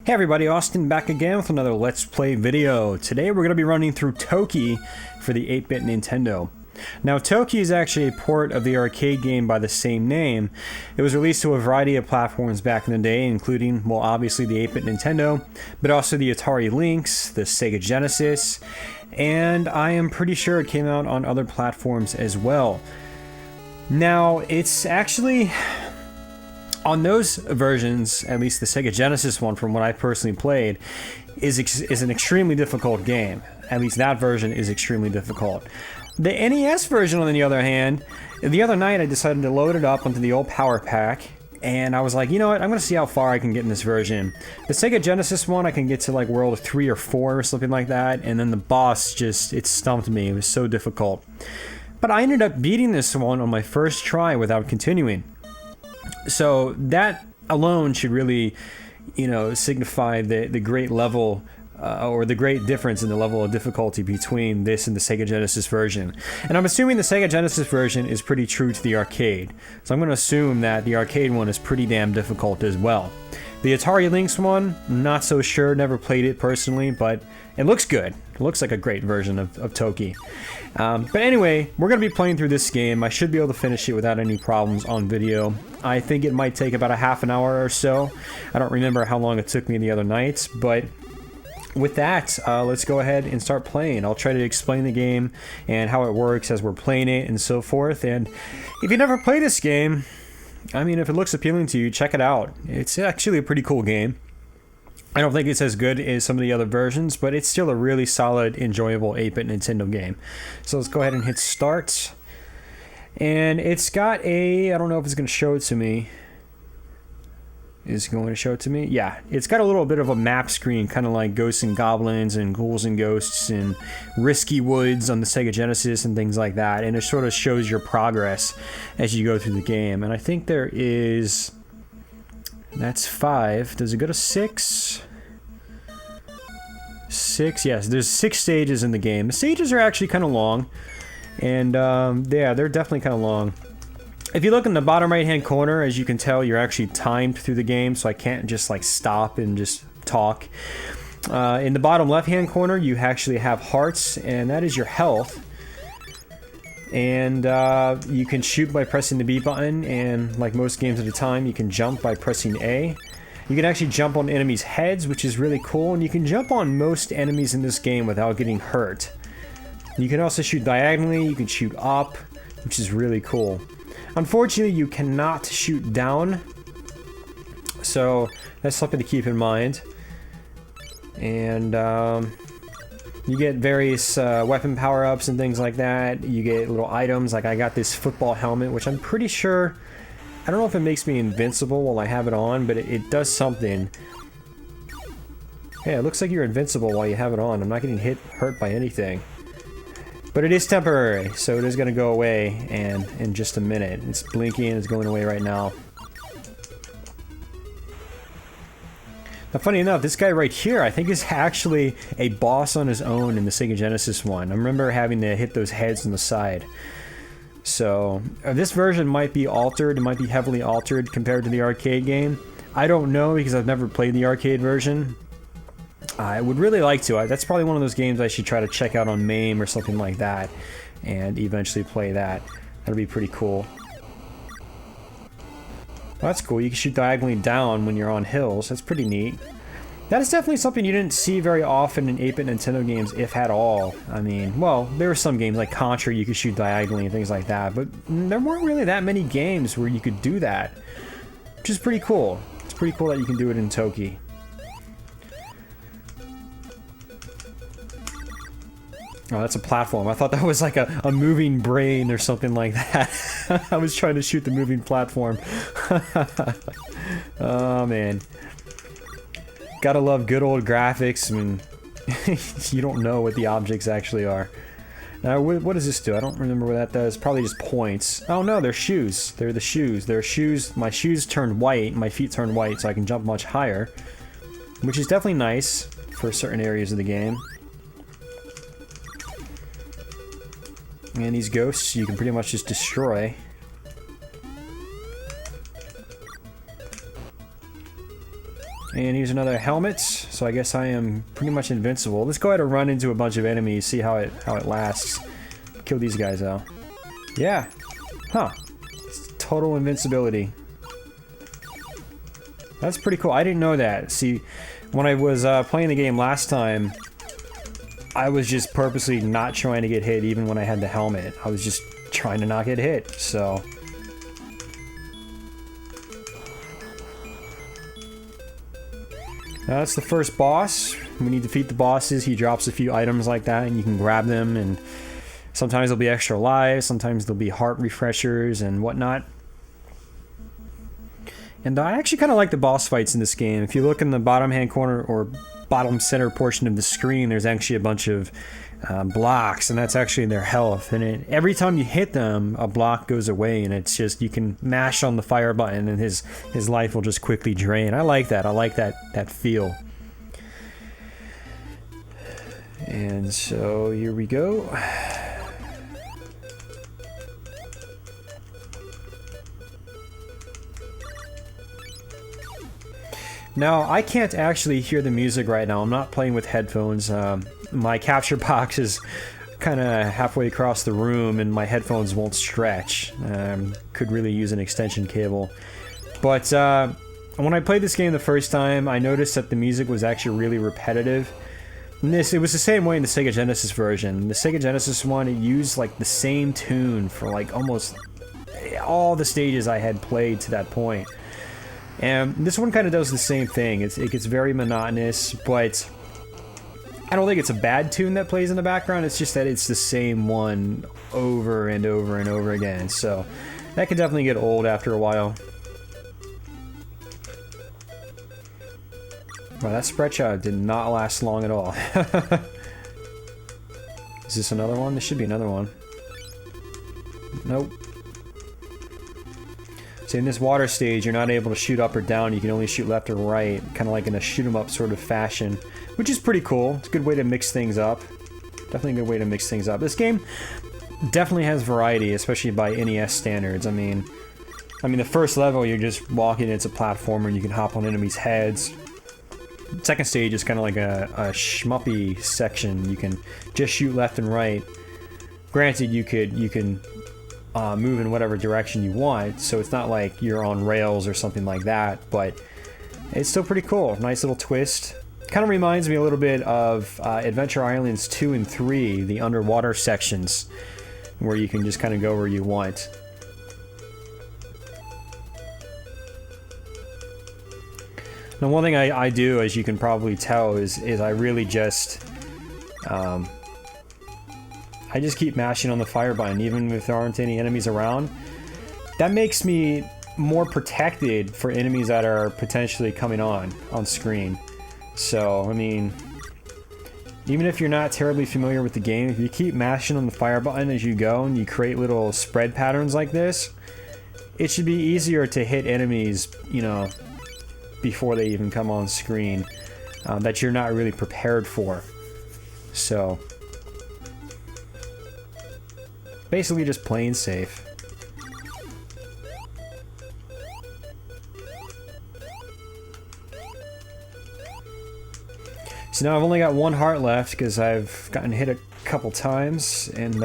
Hey everybody, Austin back again with another Let's Play video. Today we're going to be running through Toki for the 8-bit Nintendo. Now Toki is actually a port of the arcade game by the same name. It was released to a variety of platforms back in the day, including, well, obviously the 8-bit Nintendo, but also the Atari Lynx, the Sega Genesis, and I am pretty sure it came out on other platforms as well. Now, it's actually... on those versions, at least the Sega Genesis one from what I personally played, is an extremely difficult game. At least that version is extremely difficult. The NES version, on the other hand, the other night I decided to load it up onto the old Power Pack, and I was like, you know what, I'm going to see how far I can get in this version. The Sega Genesis one, I can get to like World 3 or 4 or something like that, and then the boss just, it stumped me. It was so difficult. But I ended up beating this one on my first try without continuing. So that alone should really, you know, signify the great level or the great difference in the level of difficulty between this and the Sega Genesis version. And I'm assuming the Sega Genesis version is pretty true to the arcade. So I'm going to assume that the arcade one is pretty damn difficult as well. The Atari Lynx one, not so sure, never played it personally, but it looks good. It looks like a great version of Toki. But anyway, we're going to be playing through this game. I should be able to finish it without any problems on video. I think it might take about a half an hour or so. I don't remember how long it took me the other night, but with that, let's go ahead and start playing. I'll try to explain the game and how it works as we're playing it and so forth. And if you never played this game, I mean, if it looks appealing to you, check it out. It's actually a pretty cool game. I don't think it's as good as some of the other versions, but it's still a really solid, enjoyable 8-bit Nintendo game. So let's go ahead and hit start. And it's got a... I don't know if it's going to show it to me. Is it going to show it to me? Yeah. It's got a little bit of a map screen, kind of like Ghosts and Goblins and Ghouls and Ghosts and Risky Woods on the Sega Genesis and things like that. And it sort of shows your progress as you go through the game. And I think there is... That's 5. Does it go to 6? 6, yes. There's 6 stages in the game. The stages are actually kind of long. And, yeah, they're definitely kind of long. If you look in the bottom right-hand corner, as you can tell, you're actually timed through the game, so I can't just, like, stop and just talk. In the bottom left-hand corner, you actually have hearts, and that is your health. And you can shoot by pressing the B button, and like most games at a time, you can jump by pressing A. You can actually jump on enemies' heads, which is really cool, and you can jump on most enemies in this game without getting hurt. You can also shoot diagonally, you can shoot up, which is really cool. Unfortunately, you cannot shoot down, so that's something to keep in mind. And you get various weapon power-ups and things like that. You get little items, like I got this football helmet, which I'm pretty sure... I don't know if it makes me invincible while I have it on, but it does something. Yeah, it looks like you're invincible while you have it on. I'm not getting hurt by anything. But it is temporary, so it is going to go away and in just a minute. It's blinking and it's going away right now. Now, funny enough, this guy right here, I think is actually a boss on his own in the Sega Genesis one. I remember having to hit those heads on the side. So, this version might be altered. It might be heavily altered compared to the arcade game. I don't know because I've never played the arcade version. I would really like to. That's probably one of those games I should try to check out on MAME or something like that. And eventually play that. That'd be pretty cool. Well, that's cool. You can shoot diagonally down when you're on hills. That's pretty neat. That is definitely something you didn't see very often in 8-bit Nintendo games, if at all. I mean, well, there were some games like Contra you could shoot diagonally and things like that, but there weren't really that many games where you could do that, which is pretty cool. It's pretty cool that you can do it in Toki. Oh, that's a platform. I thought that was like a moving brain or something like that. I was trying to shoot the moving platform. Oh, man. Gotta love good old graphics. I mean, you don't know what the objects actually are. Now, what does this do? I don't remember what that does. Probably just points. Oh, no, they're shoes. They're the shoes. They're shoes. My shoes turned white. My feet turned white, so I can jump much higher. Which is definitely nice for certain areas of the game. And these ghosts you can pretty much just destroy. And here's another helmet, so I guess I am pretty much invincible. Let's go ahead and run into a bunch of enemies, see how it lasts. Kill these guys out. Yeah. Huh. It's total invincibility. That's pretty cool. I didn't know that. See, when I was playing the game last time, I was just purposely not trying to get hit even when I had the helmet. I was just trying to not get hit, so... Now that's the first boss. When you defeat the bosses, he drops a few items like that, and you can grab them, and sometimes there'll be extra lives, sometimes there'll be heart refreshers and whatnot. And I actually kind of like the boss fights in this game. If you look in the bottom hand corner or bottom center portion of the screen, there's actually a bunch of blocks, and that's actually their health. And every time you hit them, a block goes away, and it's just, you can mash on the fire button and his life will just quickly drain. I like that. I like that feel. And so here we go. Now, I can't actually hear the music right now. I'm not playing with headphones. My capture box is kind of halfway across the room and my headphones won't stretch. Could really use an extension cable. But when I played this game the first time, I noticed that the music was actually really repetitive. And it was the same way in the Sega Genesis version. The Sega Genesis one, it used like the same tune for like almost all the stages I had played to that point. And this one kind of does the same thing. It gets very monotonous, but I don't think it's a bad tune that plays in the background. It's just that it's the same one over and over and over again. So that can definitely get old after a while. Wow, that spread shot did not last long at all. Is this another one? This should be another one. Nope. So in this water stage, you're not able to shoot up or down. You can only shoot left or right, kind of like in a shoot 'em up sort of fashion, which is pretty cool. It's a good way to mix things up. Definitely a good way to mix things up. This game definitely has variety, especially by NES standards. I mean, the first level, you're just walking, it's a platformer, and you can hop on enemies' heads. Second stage is kind of like a shmuppy section. You can just shoot left and right. Granted, you can move in whatever direction you want, so it's not like you're on rails or something like that, but it's still pretty cool. Nice little twist. Kind of reminds me a little bit of Adventure Islands 2 and 3, the underwater sections, where you can just kind of go where you want. Now, one thing I do, as you can probably tell, is I really just... I just keep mashing on the fire button, even if there aren't any enemies around. That makes me more protected for enemies that are potentially coming on screen. So, I mean, even if you're not terribly familiar with the game, if you keep mashing on the fire button as you go and you create little spread patterns like this, it should be easier to hit enemies, you know, before they even come on screen, that you're not really prepared for. So... basically just playing safe. So now I've only got one heart left because I've gotten hit a couple times, and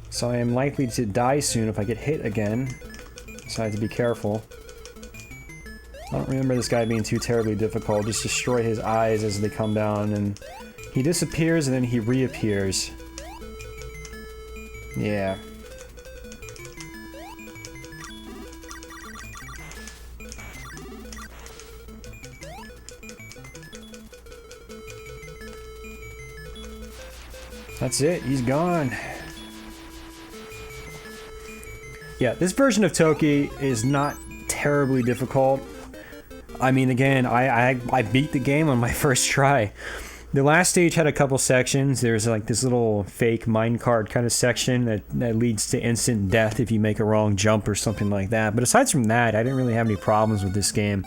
so I am likely to die soon if I get hit again. So I have to be careful. I don't remember this guy being too terribly difficult. Just destroy his eyes as they come down, and he disappears and then he reappears. Yeah. That's it, he's gone. Yeah, this version of Toki is not terribly difficult. I mean, again, I beat the game on my first try. The last stage had a couple sections. There's like this little fake minecart kind of section that leads to instant death if you make a wrong jump or something like that. But aside from that, I didn't really have any problems with this game.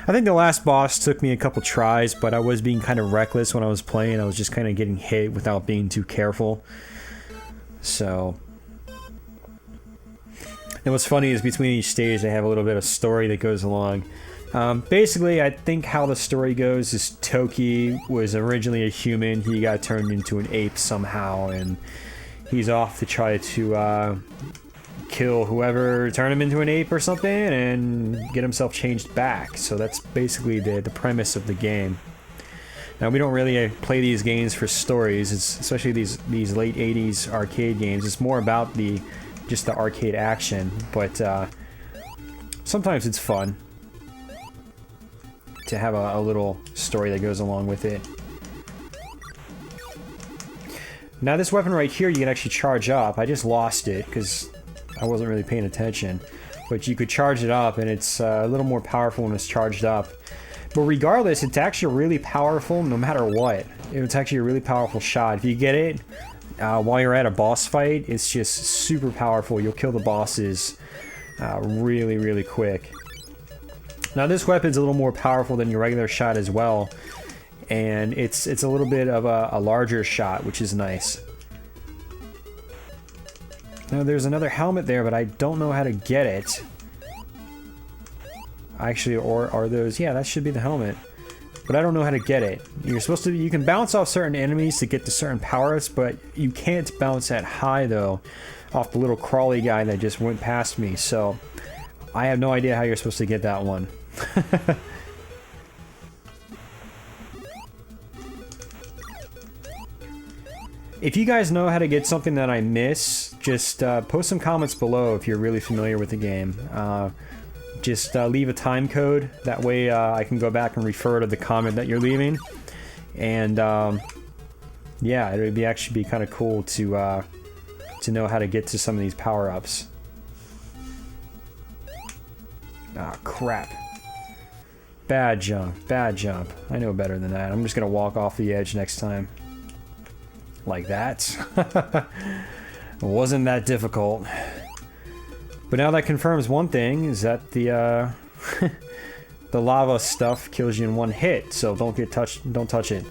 I think the last boss took me a couple tries, but I was being kind of reckless when I was playing. I was just kind of getting hit without being too careful. So... and what's funny is between each stage they have a little bit of story that goes along. Basically, I think how the story goes is Toki was originally a human. He got turned into an ape somehow, and he's off to try to kill whoever turned him into an ape or something and get himself changed back. So that's basically the premise of the game. Now, we don't really play these games for stories, especially these late 80s arcade games. It's more about just the arcade action, but sometimes it's fun to have a little story that goes along with it. Now, this weapon right here, you can actually charge up. I just lost it because I wasn't really paying attention, but you could charge it up, and it's a little more powerful when it's charged up. But regardless, it's actually really powerful no matter what. It's actually a really powerful shot. If you get it while you're at a boss fight, it's just super powerful. You'll kill the bosses really, really quick. Now, this weapon's a little more powerful than your regular shot as well, and it's a little bit of a larger shot, which is nice. Now, there's another helmet there, but I don't know how to get it. Actually, or are those... Yeah, that should be the helmet. But I don't know how to get it. You're supposed to... You can bounce off certain enemies to get to certain power-ups, but you can't bounce that high, though, off the little crawly guy that just went past me. So, I have no idea how you're supposed to get that one. If you guys know how to get something that I miss, just post some comments below if you're really familiar with the game. Just leave a time code. That way I can go back and refer to the comment that you're leaving. And yeah, it would actually be kind of cool to know how to get to some of these power-ups. Ah, crap. Bad jump, bad jump. I know better than that. I'm just gonna walk off the edge next time. Like that. It wasn't that difficult. But now that confirms one thing, is that the the lava stuff kills you in one hit, so don't touch it.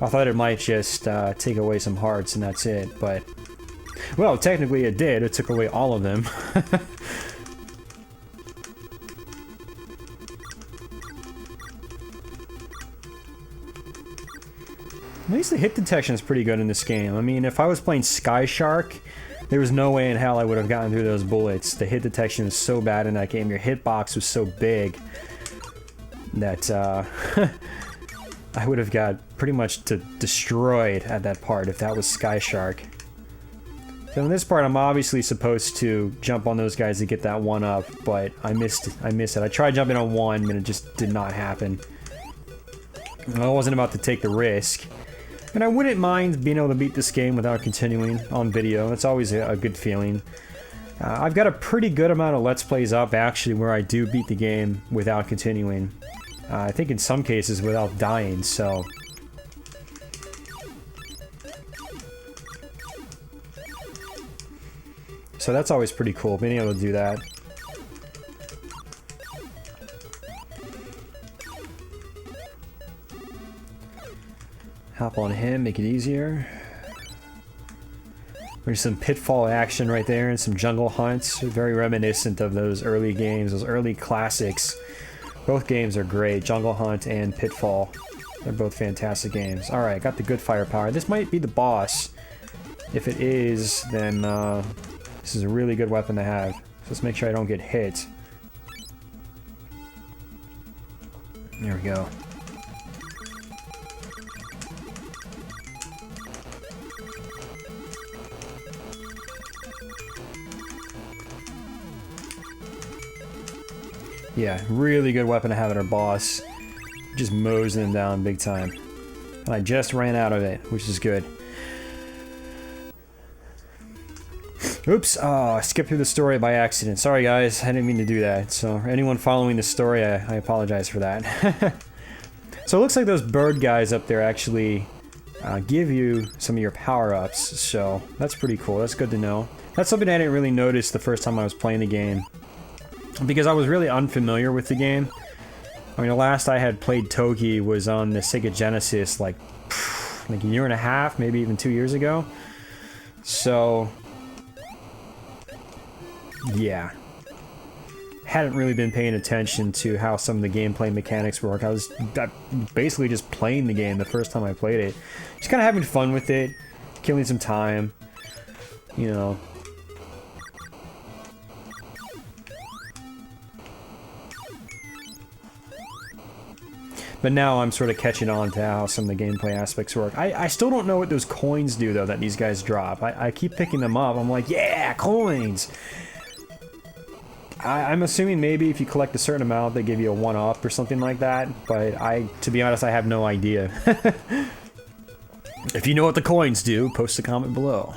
I thought it might just take away some hearts and that's it, but... Well, technically it did. It took away all of them. At least the hit detection is pretty good in this game. I mean, if I was playing Sky Shark, there was no way in hell I would have gotten through those bullets. The hit detection is so bad in that game. Your hitbox was so big that I would have got pretty much destroyed at that part if that was Sky Shark. So in this part, I'm obviously supposed to jump on those guys to get that one up, but I missed it. I tried jumping on one, and it just did not happen. I wasn't about to take the risk. And I wouldn't mind being able to beat this game without continuing on video. That's always a good feeling. I've got a pretty good amount of Let's Plays up, actually, where I do beat the game without continuing. I think in some cases without dying, so... So that's always pretty cool, being able to do that. Hop on him, make it easier. There's some pitfall action right there and some jungle hunts. Very reminiscent of those early games, those early classics. Both games are great, Jungle Hunt and Pitfall. They're both fantastic games. Alright, got the good firepower. This might be the boss. If it is, then this is a really good weapon to have. So let's make sure I don't get hit. There we go. Yeah, really good weapon to have at our boss. Just mows them down big time. And I just ran out of it, which is good. Oops, oh, I skipped through the story by accident. Sorry guys, I didn't mean to do that. So anyone following the story, I apologize for that. So it looks like those bird guys up there actually give you some of your power-ups. So that's pretty cool, that's good to know. That's something I didn't really notice the first time I was playing the game, because I was really unfamiliar with the game. I mean, the last I had played Toki was on the Sega Genesis like a year and a half, maybe even 2 years ago. So, yeah. hadn't really been paying attention to how some of the gameplay mechanics work. I was basically just playing the game the first time I played it. Just kind of having fun with it, killing some time, you know. But now I'm sort of catching on to how some of the gameplay aspects work. I still don't know what those coins do, though, that these guys drop. I keep picking them up. I'm like, yeah, coins! I'm assuming maybe if you collect a certain amount, they give you a one-up or something like that. But to be honest, I have no idea. If you know what the coins do, post a comment below.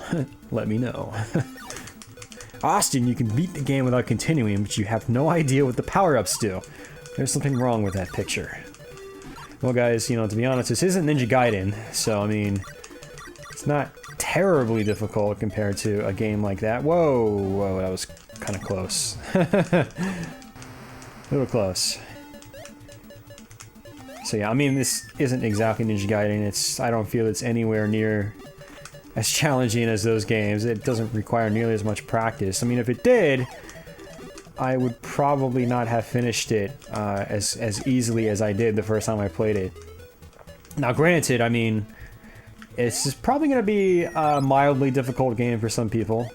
Let me know. Austin, you can beat the game without continuing, but you have no idea what the power-ups do. There's something wrong with that picture. Well, guys, you know, to be honest, this isn't Ninja Gaiden, so, I mean, it's not terribly difficult compared to a game like that. Whoa, whoa, that was kind of close. A little close. So, yeah, I mean, this isn't exactly Ninja Gaiden. I don't feel it's anywhere near as challenging as those games. It doesn't require nearly as much practice. I mean, if it did, I would probably not have finished it as easily as I did the first time I played it. Now, granted, I mean, it's probably going to be a mildly difficult game for some people.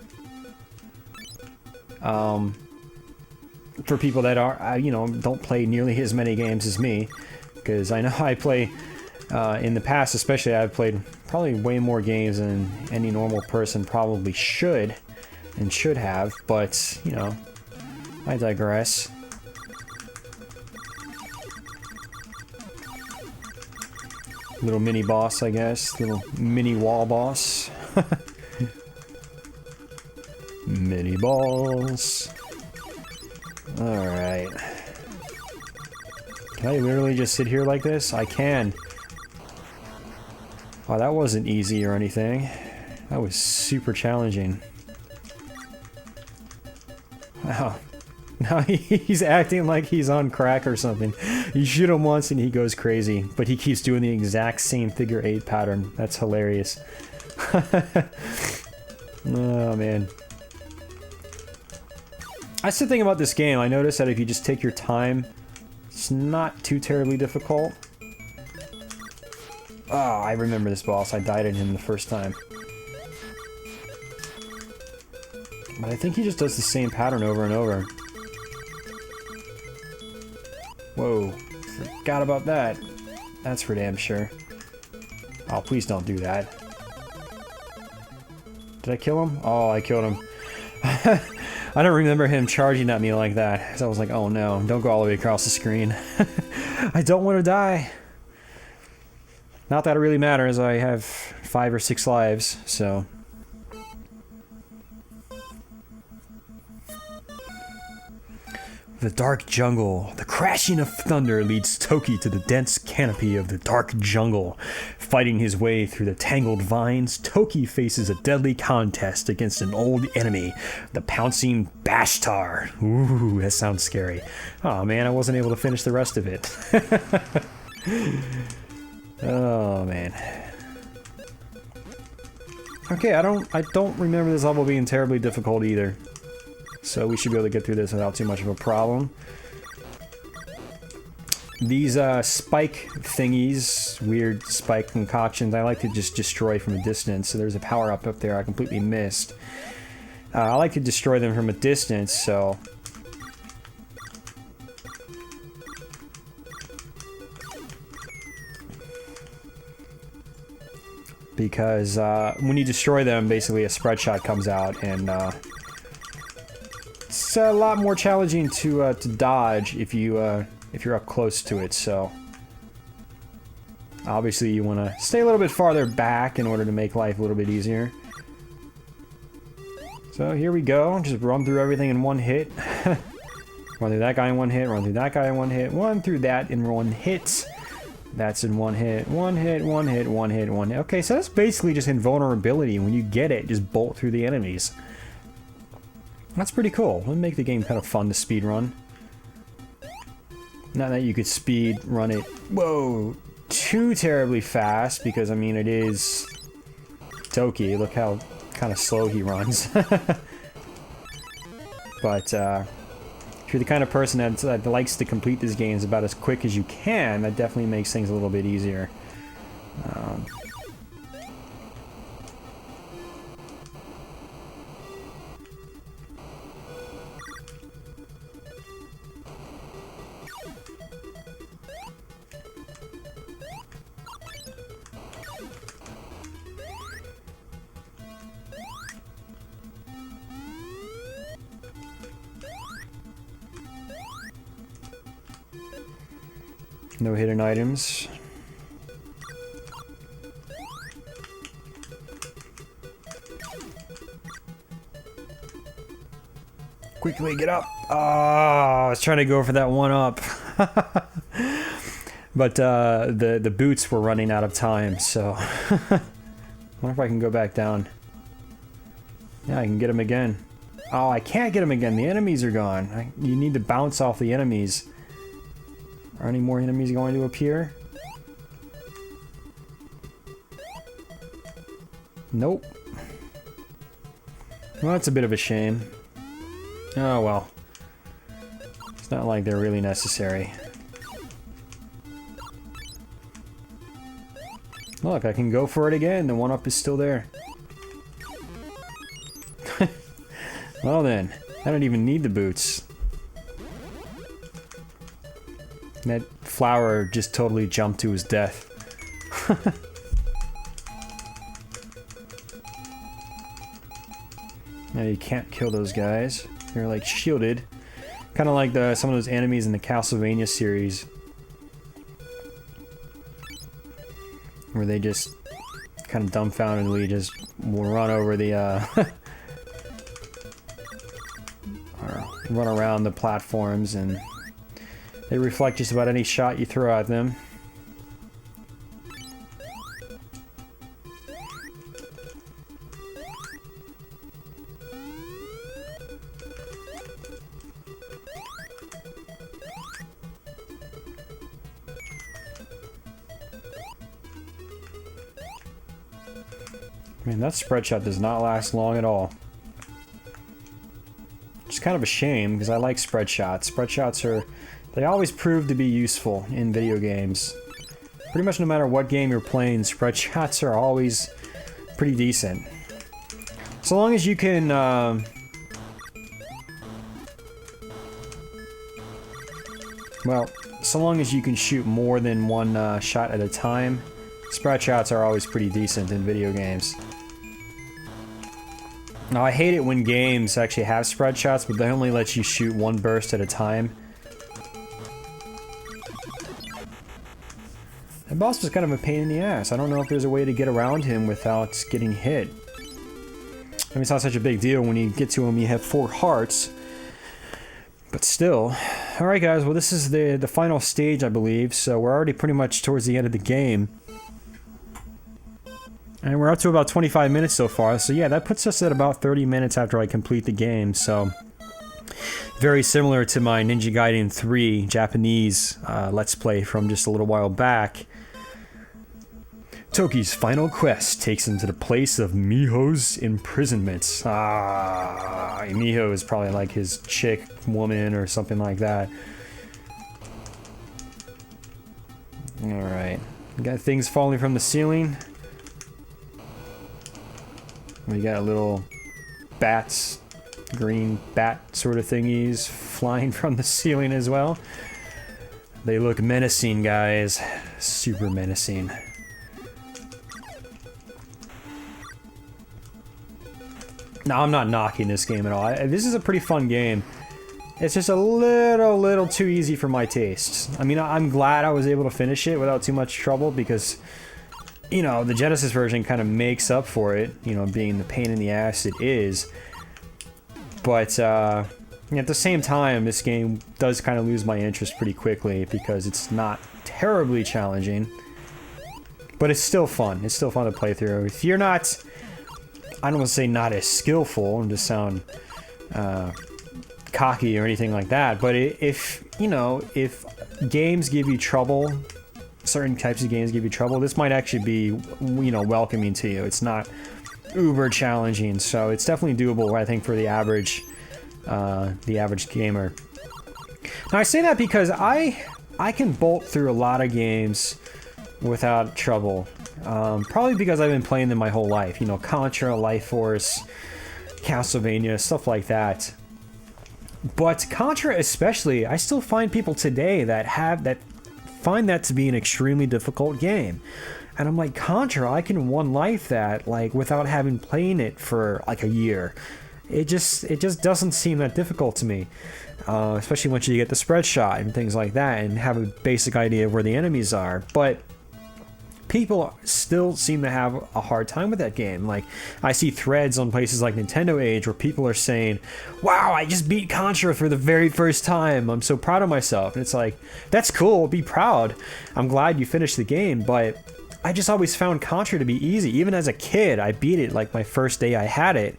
For people that are, you know, don't play nearly as many games as me, because I know I play, in the past especially, I've played probably way more games than any normal person probably should, and should have, but, you know, I digress. Little mini boss, I guess. Little mini wall boss. Mini balls. Alright. Can I literally just sit here like this? I can. Wow, that wasn't easy or anything. That was super challenging. Wow. Now he's acting like he's on crack or something. You shoot him once and he goes crazy, but he keeps doing the exact same figure 8 pattern. That's hilarious. Oh, man. That's the thing about this game. I noticed that if you just take your time, it's not too terribly difficult. Oh, I remember this boss. I died at him the first time. But I think he just does the same pattern over and over. Whoa, forgot about that. That's for damn sure. Oh, please don't do that. Did I kill him? Oh, I killed him. I don't remember him charging at me like that. So I was like, oh no, don't go all the way across the screen. I don't want to die. Not that it really matters, I have 5 or 6 lives, so... The dark jungle. The crashing of thunder leads Toki to the dense canopy of the dark jungle. Fighting his way through the tangled vines, Toki faces a deadly contest against an old enemy, the pouncing Bashtar. Ooh, that sounds scary. Oh man, I wasn't able to finish the rest of it. Oh man. Okay, I don't remember this level being terribly difficult either. So we should be able to get through this without too much of a problem. These spike thingies, weird spike concoctions, I like to just destroy from a distance. So there's a power-up up there I completely missed. I like to destroy them from a distance, so... Because when you destroy them, basically a spread shot comes out, and it's a lot more challenging to dodge if you're up close to it. So obviously you want to stay a little bit farther back in order to make life a little bit easier. So here we go. Just run through everything in one hit. Run through that guy in one hit. Run through that guy in one hit. Run through that in one hit. That's in one hit. One hit. One hit. One hit. One hit. Okay, so that's basically just invulnerability. When you get it, just bolt through the enemies. That's pretty cool. It'll make the game kind of fun to speed run. Not that you could speed run it, whoa, too terribly fast, because I mean it is Toki. Look how kind of slow he runs. But if you're the kind of person that likes to complete these games about as quick as you can, that definitely makes things a little bit easier. No hidden items. Quickly, get up! Oh, I was trying to go for that one up. But the boots were running out of time, so... I wonder if I can go back down. Yeah, I can get them again. Oh, I can't get them again. The enemies are gone. You need to bounce off the enemies. Are any more enemies going to appear? Nope. Well, that's a bit of a shame. Oh well. It's not like they're really necessary. Look, I can go for it again. The one-up is still there. Well then, I don't even need the boots. That flower just totally jumped to his death. Now you can't kill those guys. They're like shielded. Kind of like some of those enemies in the Castlevania series. Where they just kind of dumbfoundedly just will run over the or run around the platforms, and they reflect just about any shot you throw at them. I mean, that spread shot does not last long at all. Which is kind of a shame, because I like spread shots. Spread shots are... they always prove to be useful in video games. Pretty much no matter what game you're playing, spread shots are always pretty decent. So long as you can... well, so long as you can shoot more than one shot at a time, spread shots are always pretty decent in video games. Now, I hate it when games actually have spread shots, but they only let you shoot one burst at a time. That boss was kind of a pain in the ass. I don't know if there's a way to get around him without getting hit. I mean, it's not such a big deal when you get to him, you have 4 hearts. But still. Alright guys, well this is the final stage, I believe, so we're already pretty much towards the end of the game. And we're up to about 25 minutes so far, so yeah, that puts us at about 30 minutes after I complete the game, so... very similar to my Ninja Gaiden 3 Japanese Let's Play from just a little while back. Toki's final quest takes him to the place of Miho's imprisonment. Ah, Miho is probably like his chick, woman, or something like that. Alright. We got things falling from the ceiling. We got little bats, green bat sort of thingies flying from the ceiling as well. They look menacing, guys. Super menacing. Now, I'm not knocking this game at all. This is a pretty fun game. It's just a little too easy for my tastes. I mean, I'm glad I was able to finish it without too much trouble because, you know, the Genesis version kind of makes up for it, you know, being the pain in the ass it is. But at the same time, this game does kind of lose my interest pretty quickly because it's not terribly challenging. But it's still fun. It's still fun to play through. If you're not... I don't want to say not as skillful and just sound cocky or anything like that, but if, you know, if games give you trouble, certain types of games give you trouble, this might actually be, you know, welcoming to you. It's not uber challenging, so it's definitely doable, I think, for the average gamer. Now I say that because I can bolt through a lot of games without trouble. Probably because I've been playing them my whole life. You know, Contra, Life Force, Castlevania, stuff like that. But Contra especially, I still find people today that find that to be an extremely difficult game. And I'm like, Contra, I can one life that like without having played it for like a year. It just doesn't seem that difficult to me. Especially once you get the spread shot and things like that and have a basic idea of where the enemies are. But people still seem to have a hard time with that game. Like, I see threads on places like Nintendo Age where people are saying, wow, I just beat Contra for the very first time. I'm so proud of myself. And it's like, that's cool, be proud. I'm glad you finished the game, but I just always found Contra to be easy. Even as a kid, I beat it like my first day I had it.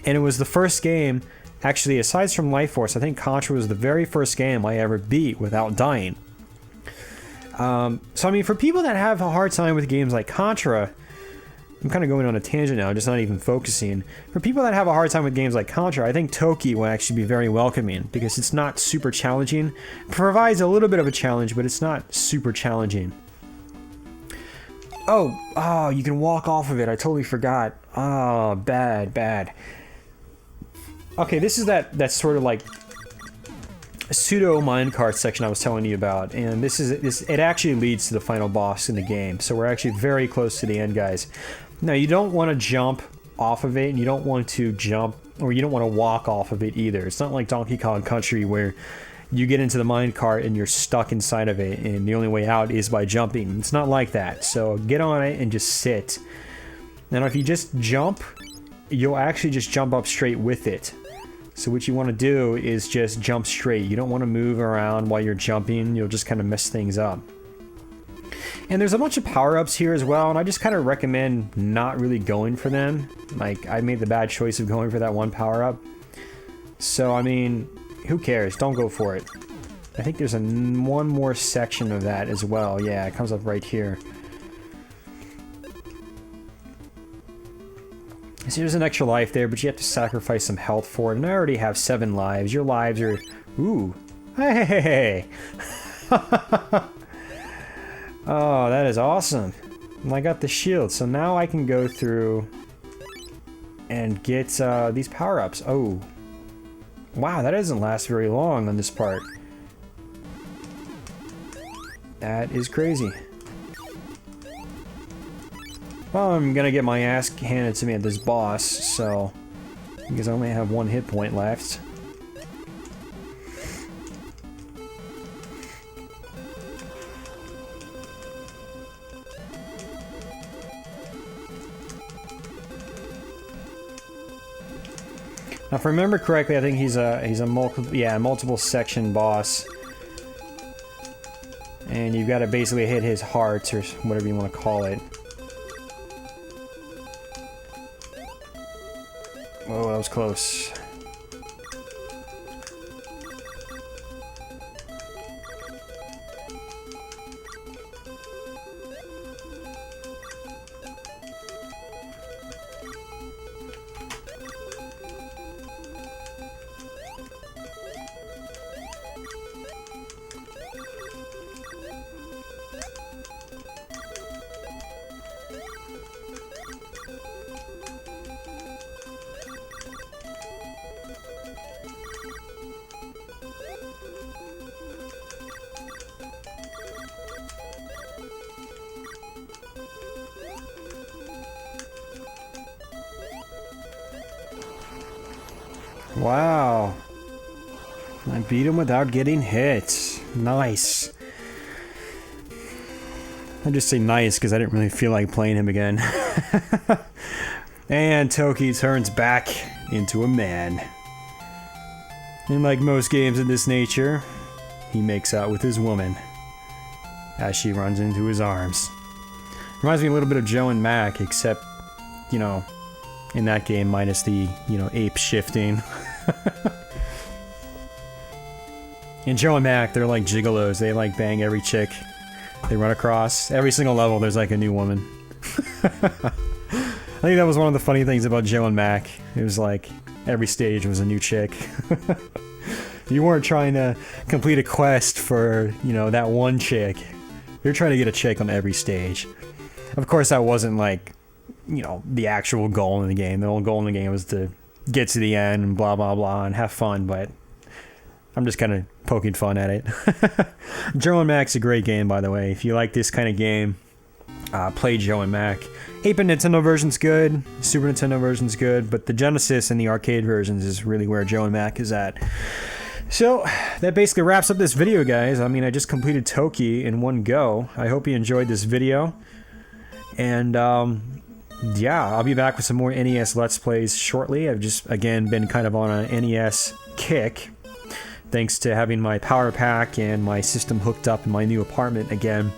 And it was the first game, actually, aside from Life Force, I think Contra was the very first game I ever beat without dying. So I mean, for people that have a hard time with games like Contra, I'm kind of going on a tangent now, just not even focusing. For people that have a hard time with games like Contra, I think Toki will actually be very welcoming because it's not super challenging. It provides a little bit of a challenge, but it's not super challenging. Oh, you can walk off of it. I totally forgot. Oh, bad. Okay, this is that sort of like pseudo minecart section I was telling you about, and it actually leads to the final boss in the game. So we're actually very close to the end, guys. Now you don't want to jump off of it, and you don't want to jump, or you don't want to walk off of it either. It's not like Donkey Kong Country where you get into the minecart and you're stuck inside of it, and the only way out is by jumping. It's not like that. So get on it and just sit. Now if you just jump, you'll actually just jump up straight with it. So what you want to do is just jump straight. You don't want to move around while you're jumping. You'll just kind of mess things up. And there's a bunch of power-ups here as well, and I just kind of recommend not really going for them. Like, I made the bad choice of going for that one power-up. So, I mean, who cares? Don't go for it. I think there's one more section of that as well. Yeah, it comes up right here. So there's an extra life there, but you have to sacrifice some health for it. And I already have 7 lives. Your lives are... Ooh. Hey! Oh, that is awesome. And I got the shield, so now I can go through and get these power-ups. Oh. Wow, that doesn't last very long on this part. That is crazy. Well, I'm gonna get my ass handed to me at this boss, so... because I only have 1 hit point left. Now, if I remember correctly, I think he's a multiple section boss. And you've got to basically hit his heart, or whatever you want to call it. Oh, that was close. Wow. I beat him without getting hit. Nice. I just say nice because I didn't really feel like playing him again. And Toki turns back into a man. And like most games of this nature, he makes out with his woman as she runs into his arms. Reminds me a little bit of Joe and Mac, except, you know, in that game minus the, you know, ape shifting. In Joe and Mac, they're like gigolos. They like bang every chick they run across. Every single level, there's like a new woman. I think that was one of the funny things about Joe and Mac. It was like every stage was a new chick. You weren't trying to complete a quest for, you know, that one chick. You're trying to get a chick on every stage. Of course, that wasn't like, you know, the actual goal in the game. The whole goal in the game was to get to the end and blah, blah, blah, and have fun, but I'm just kind of poking fun at it. Joe and Mac's a great game, by the way. If you like this kind of game, play Joe and Mac. 8-bit Nintendo version's good, Super Nintendo version's good, but the Genesis and the arcade versions is really where Joe and Mac is at. So, that basically wraps up this video, guys. I mean, I just completed Toki in one go. I hope you enjoyed this video. And, yeah, I'll be back with some more NES Let's Plays shortly. I've just, again, been kind of on a NES kick, thanks to having my power pack and my system hooked up in my new apartment again.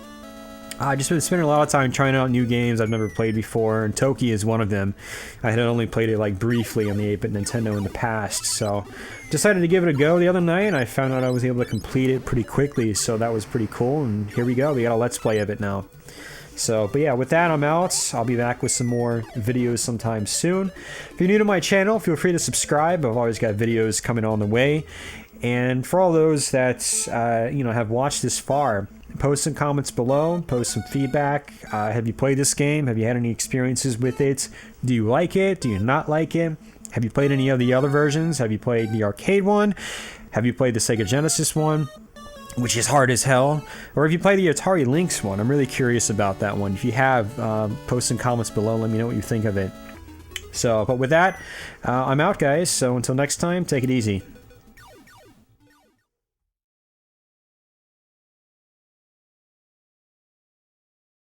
I've just been spending a lot of time trying out new games I've never played before, and Toki is one of them. I had only played it like briefly on the 8-bit Nintendo in the past, so decided to give it a go the other night, and I found out I was able to complete it pretty quickly, so that was pretty cool, and here we go, we got a Let's Play of it now. So, but yeah, with that, I'm out. I'll be back with some more videos sometime soon. If you're new to my channel, feel free to subscribe. I've always got videos coming on the way. And for all those that, you know, have watched this far, post some comments below, post some feedback. Have you played this game? Have you had any experiences with it? Do you like it? Do you not like it? Have you played any of the other versions? Have you played the arcade one? Have you played the Sega Genesis one, which is hard as hell? Or have you played the Atari Lynx one? I'm really curious about that one. If you have, post some comments below. Let me know what you think of it. So, but with that, I'm out, guys. So until next time, take it easy.